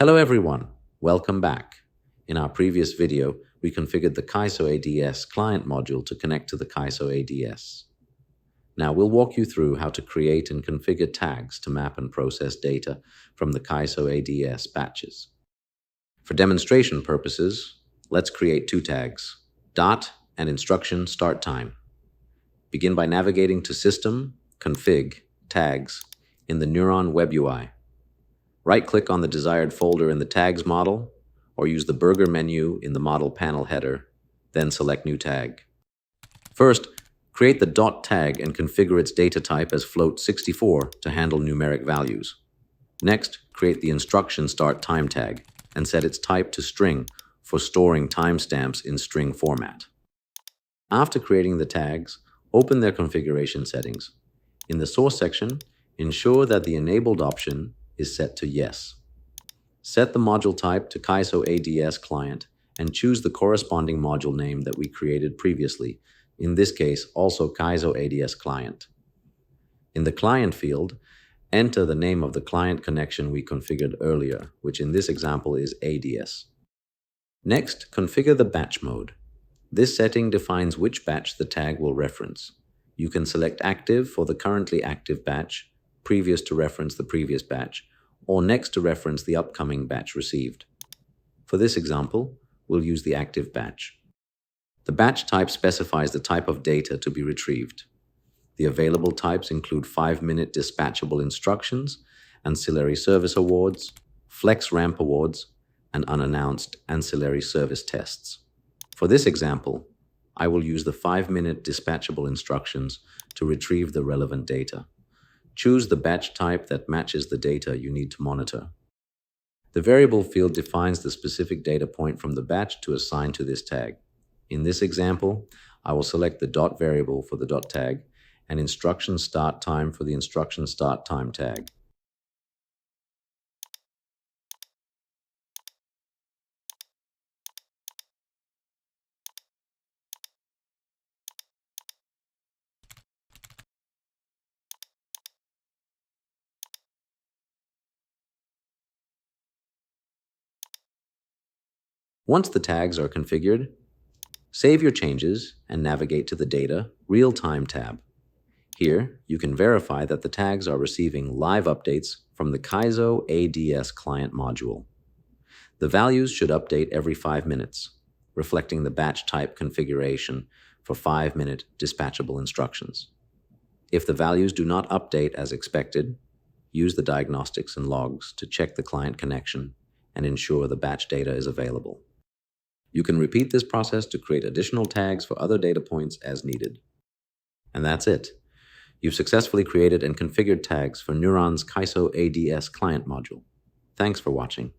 Hello everyone, welcome back. In our previous video, we configured the CAISO ADS client module to connect to the CAISO ADS. Now we'll walk you through how to create and configure tags to map and process data from the CAISO ADS batches. For demonstration purposes, let's create two tags, dot and instruction start time. Begin by navigating to System, Config, Tags in the N3uron Web UI. Right-click on the desired folder in the Tags model, or use the burger menu in the Model panel header, then select New Tag. First, create the dot tag and configure its data type as float64 to handle numeric values. Next, create the instruction start time tag and set its type to string for storing timestamps in string format. After creating the tags, open their configuration settings. In the source section, ensure that the enabled option is set to yes. Set the module type to CAISO ADS client and choose the corresponding module name that we created previously, in this case also CAISO ADS client. In the client field, enter the name of the client connection we configured earlier, which in this example is ADS. Next, configure the batch mode. This setting defines which batch the tag will reference. You can select active for the currently active batch, previous to reference the previous batch, or next to reference the upcoming batch received. For this example, we'll use the active batch. The batch type specifies the type of data to be retrieved. The available types include 5-minute dispatchable instructions, ancillary service awards, flex ramp awards, and unannounced ancillary service tests. For this example, I will use the 5-minute dispatchable instructions to retrieve the relevant data. Choose the batch type that matches the data you need to monitor. The variable field defines the specific data point from the batch to assign to this tag. In this example, I will select the dot variable for the dot tag and instruction start time for the instruction start time tag. Once the tags are configured, save your changes and navigate to the Data Real-Time tab. Here, you can verify that the tags are receiving live updates from the CAISO ADS client module. The values should update every 5 minutes, reflecting the batch type configuration for 5-minute dispatchable instructions. If the values do not update as expected, use the diagnostics and logs to check the client connection and ensure the batch data is available. You can repeat this process to create additional tags for other data points as needed. And that's it. You've successfully created and configured tags for N3uron's CAISO ADS client module. Thanks for watching.